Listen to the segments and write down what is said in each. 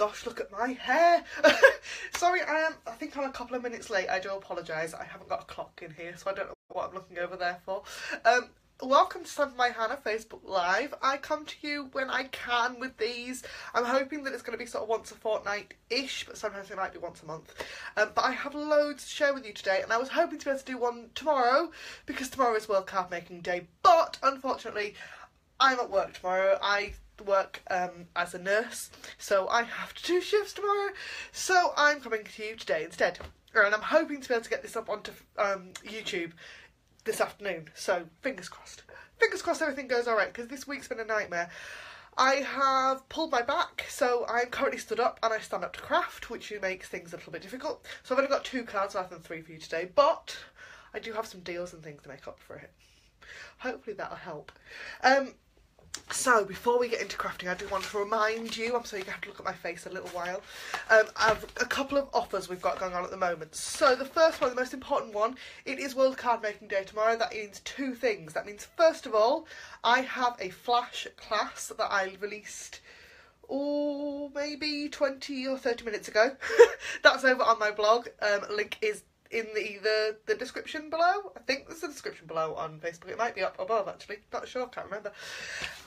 gosh, look at my hair. Sorry, I think I'm a couple of minutes late. I do apologise. I haven't got a clock in here, so I don't know what I'm looking over there for. Welcome to StampinByHannah Facebook Live. I come to you when I can with these. I'm hoping that it's going to be sort of once a fortnight-ish, but sometimes it might be once a month. But I have loads to share with you today, and I was hoping to be able to do one tomorrow, because tomorrow is World Card Making Day, but unfortunately, I'm at work tomorrow. I work as a nurse, so I have to do shifts tomorrow, so I'm coming to you today instead, and I'm hoping to be able to get this up onto YouTube this afternoon, so fingers crossed everything goes alright, because this week's been a nightmare. I have pulled my back, so I'm currently stood up and I stand up to craft, which makes things a little bit difficult, so I've only got 2 cards rather than 3 for you today, but I do have some deals and things to make up for it. Hopefully that'll help. So, before we get into crafting, I do want to remind you, I'm sorry you have to look at my face a little while, I've a couple of offers we've got going on at the moment. So, the first one, the most important one, it is World Card Making Day tomorrow. That means 2 things. That means, first of all, I have a flash class that I released, maybe 20 or 30 minutes ago. That's over on my blog. Link is in the description below. I think there's a description below on Facebook. It might be up above, actually. Not sure, can't remember.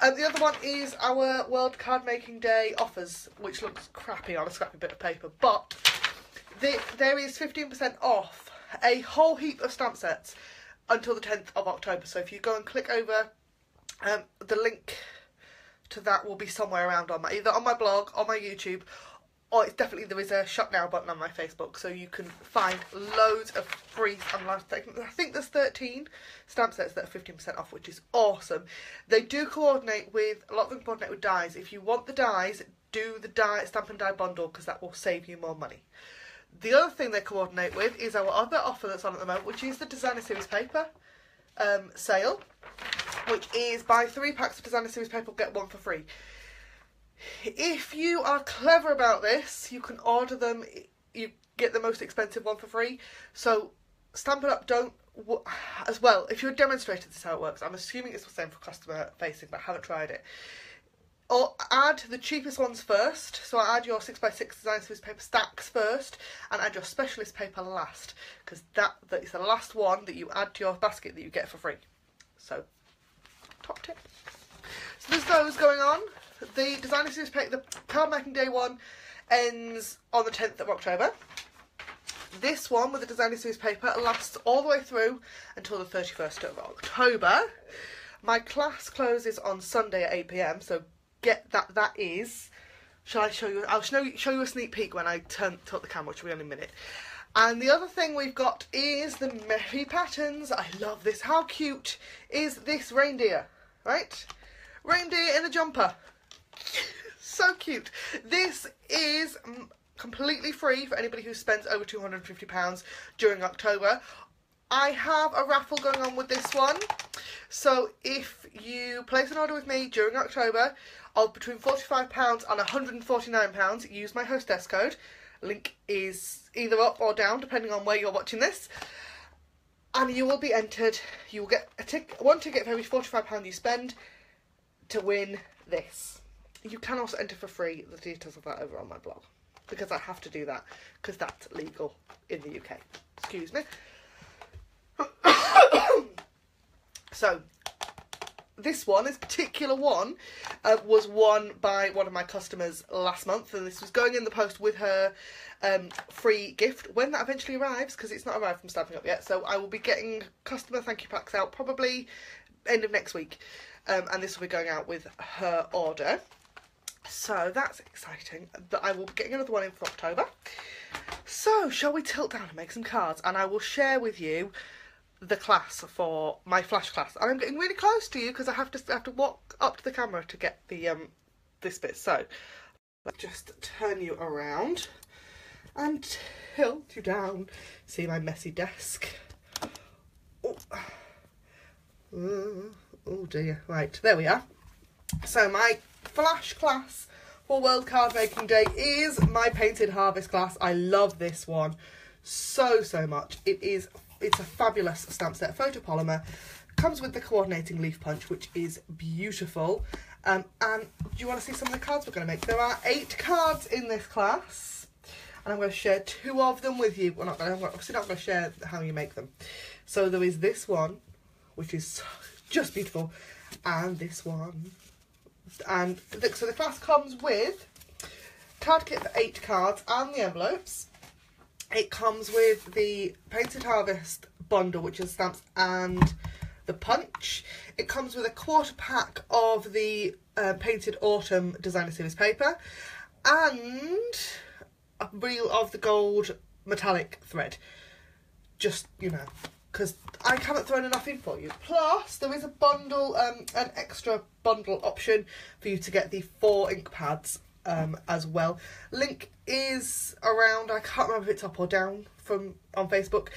The other one is our World Card Making Day offers, which looks crappy on a scrappy bit of paper, but there is 15% off a whole heap of stamp sets until the 10th of October. So if you go and click over, the link to that will be somewhere around on either on my blog, on my YouTube, or it's definitely, there is a shop now button on my Facebook, so you can find loads of free online. I think there's 13 stamp sets that are 15% off, which is awesome. They do coordinate with, a lot of them coordinate with dies. If you want the dies, do the Stamp and Die bundle, because that will save you more money. The other thing they coordinate with is our other offer that's on at the moment, which is the Designer Series paper sale, which is buy 3 packs of Designer Series paper, get 1 for free. If you are clever about this, you can order them, you get the most expensive one for free. So Stampin' Up! As well, if you're a demonstrator, this is how it works. I'm assuming it's the same for customer facing, but I haven't tried it. Or add the cheapest ones first, so add your 6x6 Design Series paper stacks first, and add your specialist paper last, because that is the last one that you add to your basket that you get for free. So, top tip. So there's those going on. The Designer Series paper, the Card Making Day one, ends on the 10th of October. This one with the Designer Series paper lasts all the way through until the 31st of October. My class closes on Sunday at 8 PM, so get that. That is, shall I show you? I'll show you a sneak peek when I tilt the camera, which will be in a minute. And the other thing we've got is the Merry Patterns. I love this. How cute is this reindeer, right? Reindeer in a jumper. So cute. This is completely free for anybody who spends over £250 during October. I have a raffle going on with this one. So if you place an order with me during October of between £45 and £149, use my hostess code. Link is either up or down depending on where you're watching this. And you will be entered. You will get one ticket for every £45 you spend to win this. You can also enter for free. The details of that over on my blog, because I have to do that because that's legal in the UK. Excuse me. So this particular one was won by one of my customers last month, and this was going in the post with her free gift when that eventually arrives, because it's not arrived from Stampin' Up! Yet. So I will be getting customer thank you packs out probably end of next week, and this will be going out with her order. So that's exciting. But I will be getting another one in for October. So shall we tilt down and make some cards, and I will share with you the class for my flash class. And I'm getting really close to you because I have to walk up to the camera to get the this bit. So let's just turn you around and tilt you down. See my messy desk. Oh dear. Right, there we are. So my flash class for World Card Making Day is my Painted Harvest class. I love this one so much. It's a fabulous stamp set, photopolymer, comes with the coordinating leaf punch, which is beautiful, And do you want to see some of the cards we're going to make? There are 8 cards in this class, and I'm going to share 2 of them with you. I'm obviously not going to share how you make them. So there is this one, which is just beautiful, and this one. And so the class comes with card kit for 8 cards and the envelopes. It comes with the Painted Harvest bundle, which is stamps and the punch. It comes with a quarter pack of the Painted Autumn Designer Series paper and a reel of the gold metallic thread. Just, you know, because I haven't thrown enough in for you. Plus, there is a bundle, an extra bundle option for you to get the 4 ink pads as well. Link is around, I can't remember if it's up or down on Facebook,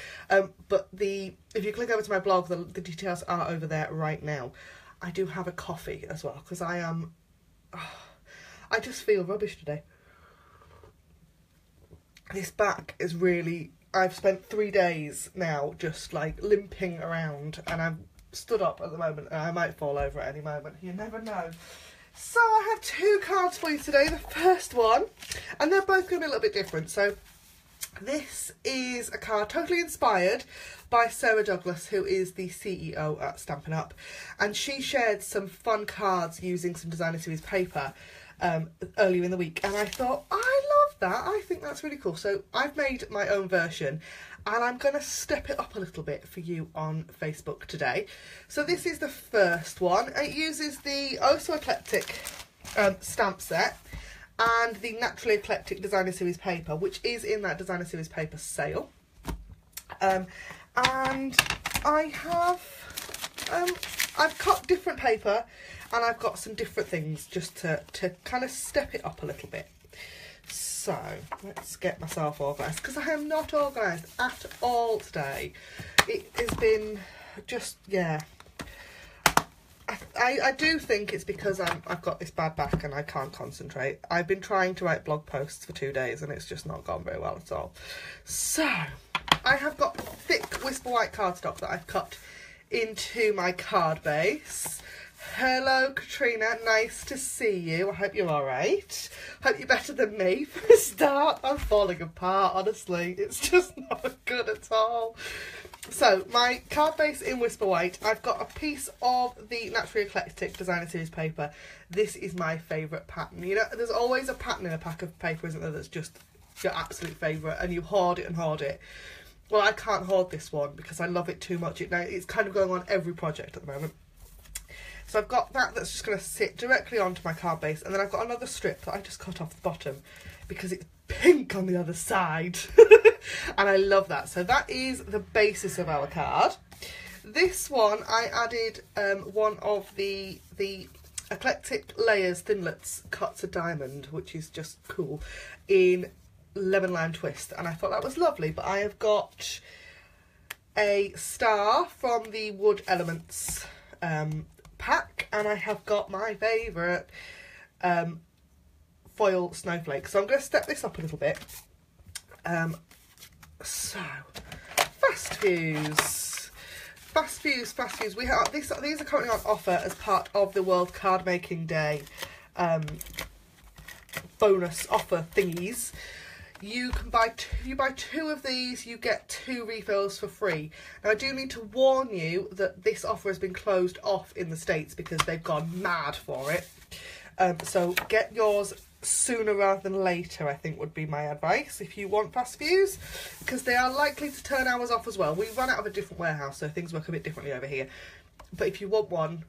but if you click over to my blog, the details are over there right now. I do have a coffee as well, because I just feel rubbish today. This back is really, I've spent 3 days now just like limping around, and I'm stood up at the moment and I might fall over at any moment. You never know. So I have 2 cards for you today. The first one, and they're both going to be a little bit different. So this is a card totally inspired by Sarah Douglas, who is the CEO at Stampin' Up. And she shared some fun cards using some Designer Series paper earlier in the week. And I thought, I love that. I think that's really cool. So I've made my own version, and I'm going to step it up a little bit for you on Facebook today. So this is the first one. It uses the Oh So Eclectic stamp set and the Naturally Eclectic Designer Series paper, which is in that Designer Series paper sale. And I have, I've cut different paper, and I've got some different things just to kind of step it up a little bit. So let's get myself organised, because I am not organised at all today. It has been just, yeah. I do think it's because I've got this bad back and I can't concentrate. I've been trying to write blog posts for 2 days and it's just not gone very well at all. So I have got thick Whisper White cardstock that I've cut into my card base. Hello Katrina, nice to see you. I hope you're alright. Hope you're better than me for a start. I'm falling apart, honestly. It's just not good at all. So, my card base in Whisper White, I've got a piece of the Naturally Eclectic Designer Series paper. This is my favourite pattern. You know, there's always a pattern in a pack of paper, isn't there, that's just your absolute favourite, and you hoard it and hoard it. Well, I can't hoard this one because I love it too much. It's kind of going on every project at the moment. So I've got that that's just going to sit directly onto my card base, and then I've got another strip that I just cut off the bottom because it's pink on the other side. And I love that. So that is the basis of our card. This one, I added one of the Eclectic Layers Thinlits Cuts of Diamond, which is just cool, in Lemon Lime Twist. And I thought that was lovely. But I have got a star from the Wood Elements pack, and I have got my favourite foil snowflake. So I'm going to step this up a little bit. So, fast fuse. We have these are currently on offer as part of the World Card Making Day bonus offer thingies. You can buy you buy 2 of these, you get 2 refills for free. Now I do need to warn you that this offer has been closed off in the States because they've gone mad for it. So get yours sooner rather than later, I think would be my advice if you want fast fuse, because they are likely to turn ours off as well. We run out of a different warehouse, so things work a bit differently over here. But if you want one,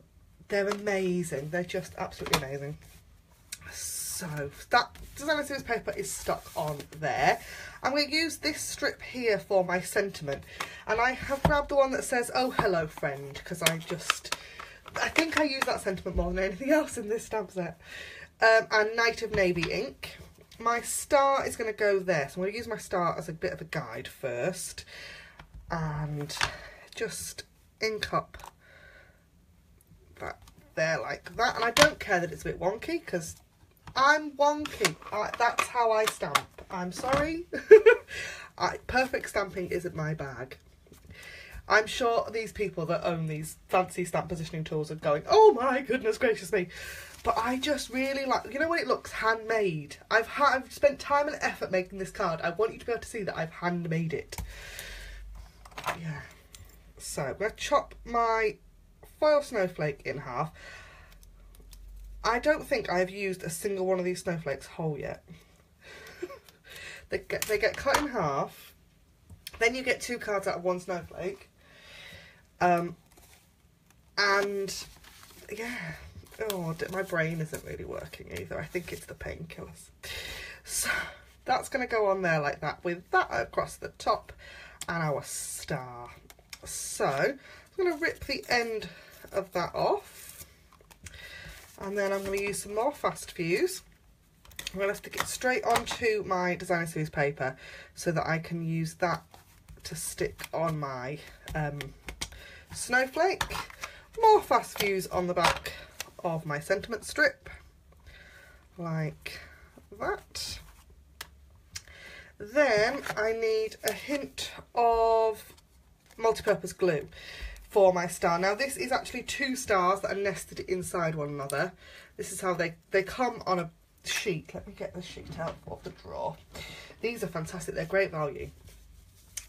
they're amazing. They're just absolutely amazing. So that Designer Series paper is stuck on there. I'm going to use this strip here for my sentiment, and I have grabbed the one that says "Oh hello friend" because I think I use that sentiment more than anything else in this stamp set. And Night of Navy ink. My star is going to go there, so I'm going to use my star as a bit of a guide first, and just ink up that there like that. And I don't care that it's a bit wonky because I'm wonky. That's how I stamp. I'm sorry. Perfect stamping isn't my bag. I'm sure these people that own these fancy stamp positioning tools are going, oh my goodness gracious me. But I just really like, you know when it looks handmade? I've spent time and effort making this card. I want you to be able to see that I've handmade it. Yeah. So I'm going to chop my foil snowflake in half. I don't think I've used a single one of these snowflakes whole yet. They get cut in half. Then you get 2 cards out of 1 snowflake. And yeah, oh, my brain isn't really working either. I think it's the painkillers. So that's going to go on there like that with that across the top and our star. So I'm going to rip the end of that off, and then I'm going to use some more fast fuse. I'm going to stick it straight onto my designer series paper so that I can use that to stick on my snowflake. More fast fuse on the back of my sentiment strip, like that. Then I need a hint of multi-purpose glue for my star. Now this is actually 2 stars that are nested inside one another. This is how they come on a sheet. Let me get the sheet out of the drawer. These are fantastic, they're great value.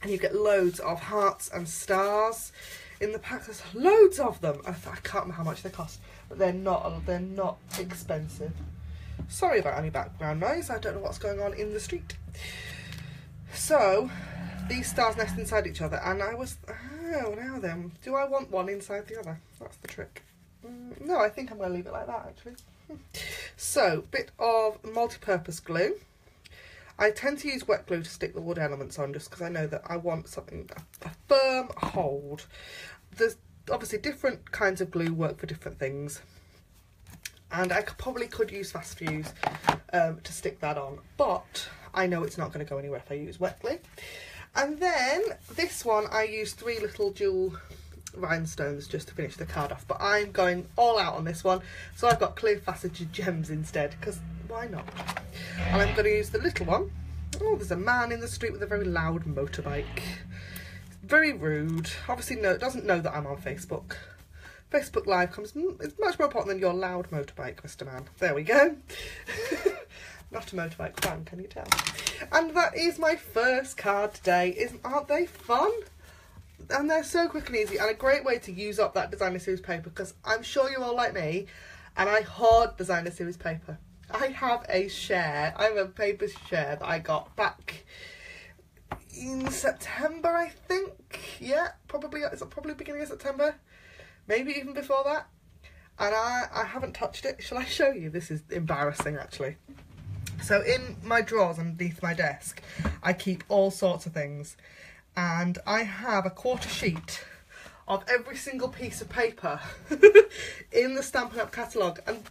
And you get loads of hearts and stars in the pack. There's loads of them. I can't remember how much they cost, but they're not expensive. Sorry about any background noise, I don't know what's going on in the street. So these stars nest inside each other, and I was, oh, now then, do I want one inside the other? That's the trick. No, I think I'm going to leave it like that, actually. So, bit of multi-purpose glue. I tend to use wet glue to stick the wood elements on, just because I know that I want something, a firm hold. There's obviously different kinds of glue work for different things, and I probably could use fast fuse to stick that on, but I know it's not going to go anywhere if I use wet glue. And then this one, I use 3 little jewel rhinestones just to finish the card off, but I'm going all out on this one, so I've got clear faceted gems instead, because why not? And I'm going to use the little one. Oh, there's a man in the street with a very loud motorbike. Very rude. Obviously doesn't know that I'm on Facebook. Facebook Live it's much more important than your loud motorbike, Mr. Man. There we go. Not a motorbike fan, can you tell? And that is my first card today. Aren't they fun? And they're so quick and easy, and a great way to use up that designer series paper, because I'm sure you're all like me, and I hoard designer series paper. I have a paper share that I got back in September, I think. Yeah, it's probably beginning of September, maybe even before that. And I haven't touched it. Shall I show you? This is embarrassing, actually. So in my drawers underneath my desk, I keep all sorts of things. And I have a 1/4 sheet of every single piece of paper in the Stampin' Up! Catalogue. And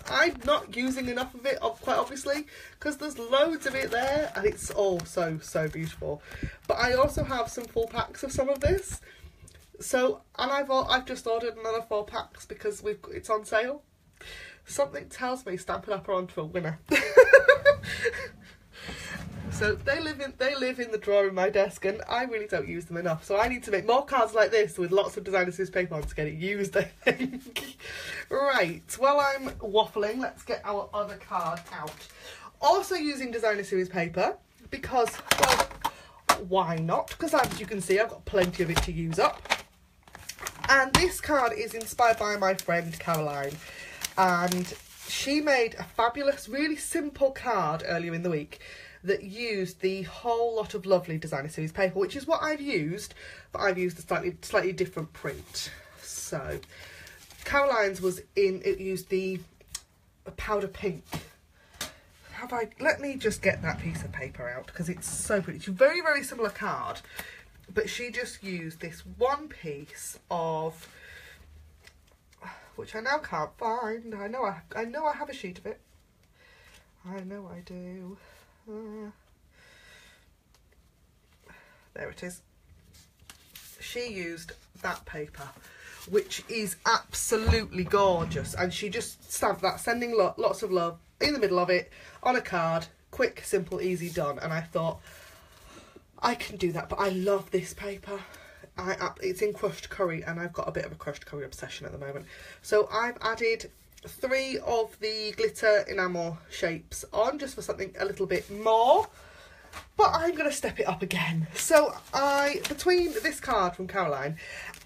I'm not using enough of it, quite obviously, because there's loads of it there, and it's all so beautiful. But I also have some full packs of some of this. So, and I've just ordered another 4 packs because it's on sale. Something tells me Stampin' Up! Are onto a winner. So they live in the drawer in my desk, and I really don't use them enough. So I need to make more cards like this with lots of designer series paper on to get it used, I think. Right, while I'm waffling, let's get our other card out. Also using designer series paper because, well, why not? Because as you can see, I've got plenty of it to use up. And this card is inspired by my friend Caroline, and she made a fabulous, really simple card earlier in the week that used the whole lot of lovely designer series paper, which is what I've used, but I've used a slightly different print. So Caroline's used the powder pink. Let me just get that piece of paper out, because it's so pretty. It's a very, very similar card, but she just used this one piece of, which I now can't find. I know I have a sheet of it. I know I do. There it is. She used that paper, which is absolutely gorgeous, and she just stamped that, sending lots of love in the middle of it on a card. Quick, simple, easy, done. And I thought, I can do that, but I love this paper. it's in crushed curry, and I've got a bit of a crushed curry obsession at the moment. So I've added 3 of the glitter enamel shapes on, just for something a little bit more. But I'm going to step it up again. So between this card from Caroline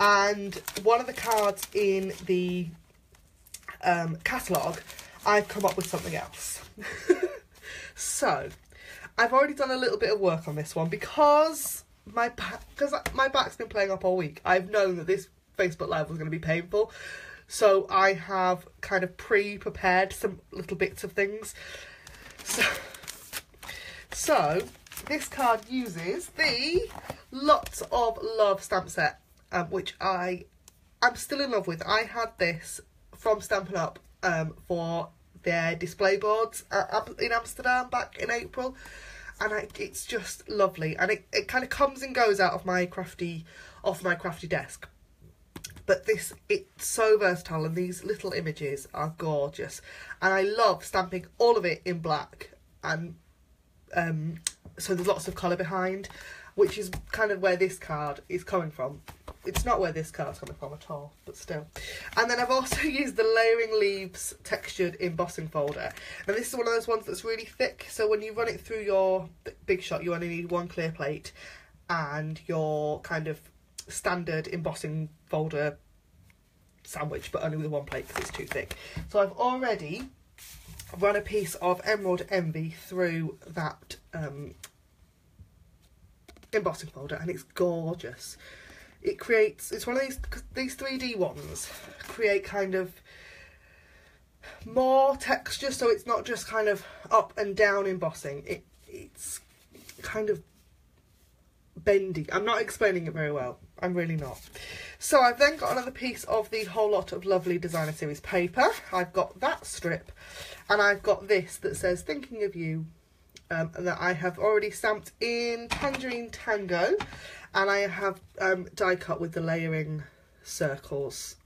and one of the cards in the catalogue, I've come up with something else. So I've already done a little bit of work on this one because my back's been playing up all week. I've known that this Facebook Live was going to be painful, so I have kind of pre-prepared some little bits of things. So this card uses the Lots of Love stamp set, which I'm still in love with. I had this from Stampin' Up for their display boards in Amsterdam back in April, and it's just lovely, and it kind of comes and goes off my crafty desk. But it's so versatile, and these little images are gorgeous, and I love stamping all of it in black, and so there's lots of colour behind, which is kind of where this card is coming from. It's not where this card's coming from at all, but still. And then I've also used the Layering Leaves textured embossing folder. And this is one of those ones that's really thick, so when you run it through your Big Shot, you only need 1 clear plate and your kind of standard embossing folder sandwich, but only with 1 plate because it's too thick. So I've already run a piece of Emerald Envy through that embossing folder, and it's gorgeous. It's one of these 3D ones create kind of more texture, so it's not just kind of up and down embossing. It's kind of bendy. I'm not explaining it very well. I'm really not. So I've then got another piece of the Whole Lot of Lovely Designer Series paper. I've got that strip, and I've got this that says Thinking of You, and that I have already stamped in Tangerine Tango, and I have die cut with the layering circles.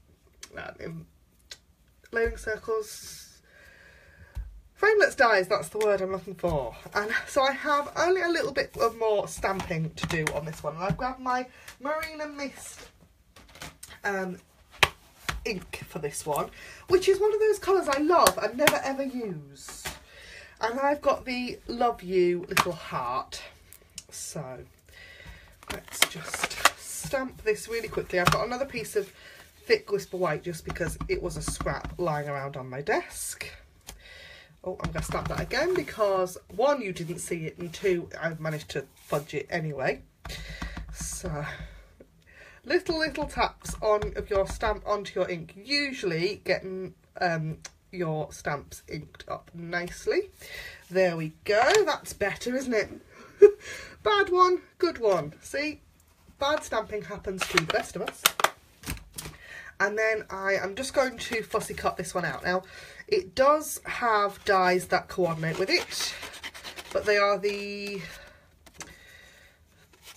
Framelits dies, that's the word I'm looking for. And so I have only a little bit of more stamping to do on this one. And I've grabbed my Marina Mist ink for this one, which is one of those colours I love and never ever use. And I've got the Love You little heart. So let's just stamp this really quickly. I've got another piece of thick Whisper White just because it was a scrap lying around on my desk. Oh, I'm going to stamp that again because 1, you didn't see it, and 2, I've managed to fudge it anyway. So little taps of your stamp onto your ink, usually getting your stamps inked up nicely. There we go. That's better, isn't it? Bad one, good one. See, bad stamping happens to the best of us. And then I am just going to fussy cut this one out. Now, it does have dies that coordinate with it, but they are the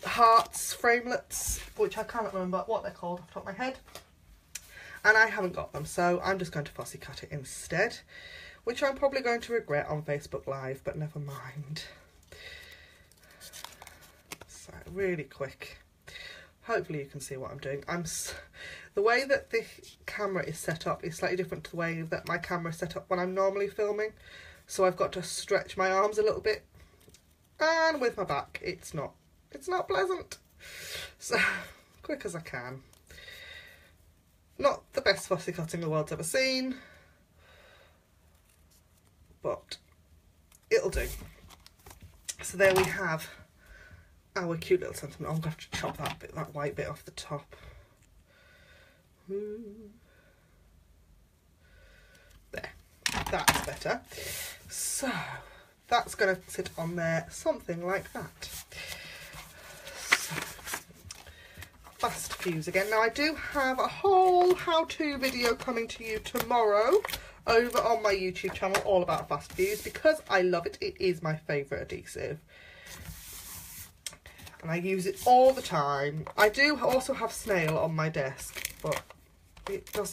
Hearts framelits, which I cannot remember what they're called off the top of my head. And I haven't got them, so I'm just going to fussy cut it instead, which I'm probably going to regret on Facebook Live, but never mind. So, really quick. Hopefully you can see what I'm doing. The way that the camera is set up is slightly different to the way that my camera is set up when I'm normally filming. So I've got to stretch my arms a little bit. And with my back, it's not pleasant. So, quick as I can. Not the best fussy cutting the world's ever seen, but it'll do. So there we have our cute little sentiment. I'm going to have to chop that white bit off the top. There, that's better. So that's going to sit on there, something like that. So, fast fuse again. Now I do have a whole how-to video coming to you tomorrow over on my YouTube channel all about fast fuse because I love it. It is my favourite adhesive. And I use it all the time. I do also have snail on my desk, but the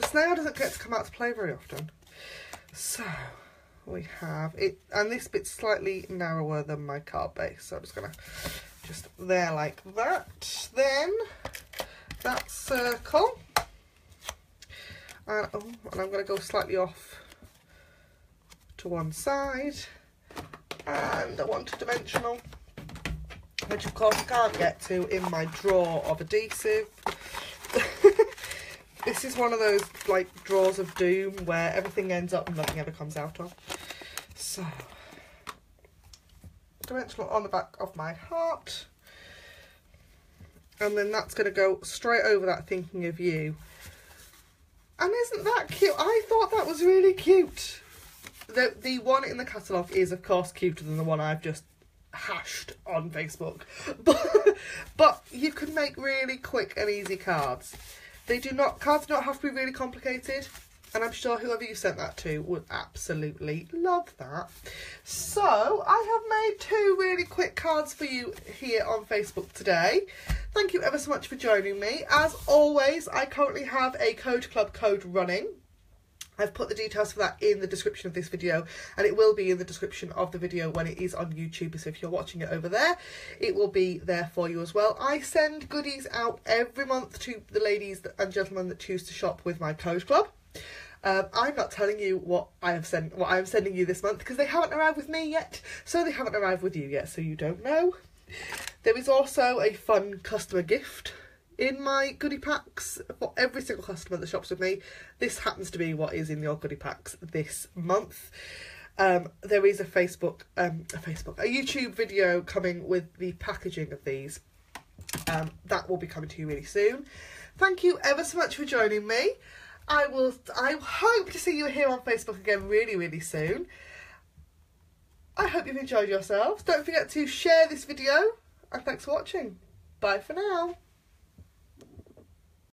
snail doesn't get to come out to play very often. So we have it, and this bit's slightly narrower than my card base, so I'm just gonna there like that. Then that circle. And I'm going to go slightly off to one side. And I want a dimensional, which of course I can't get to in my drawer of adhesive. This is one of those like drawers of doom where everything ends up and nothing ever comes out of. So, dimensional on the back of my heart. And then that's going to go straight over that thinking of you. And isn't that cute? I thought that was really cute. The one in the catalogue is of course cuter than the one I've just hashed on Facebook. But you can make really quick and easy cards. Cards do not have to be really complicated. And I'm sure whoever you sent that to would absolutely love that. So, I have made 2 really quick cards for you here on Facebook today. Thank you ever so much for joining me. As always, I currently have a Code Club code running. I've put the details for that in the description of this video, and it will be in the description of the video when it is on YouTube, so if you're watching it over there, it will be there for you as well. I send goodies out every month to the ladies and gentlemen that choose to shop with my Code Club. I'm not telling you what I'm sending you this month because they haven't arrived with me yet, so they haven't arrived with you yet, so you don't know. There is also a fun customer gift in my goodie packs for every single customer that shops with me. This happens to be what is in your goodie packs this month. There is a YouTube video coming with the packaging of these. That will be coming to you really soon. Thank you ever so much for joining me. I hope to see you here on Facebook again really, really soon. I hope you've enjoyed yourselves. Don't forget to share this video, and thanks for watching. Bye for now.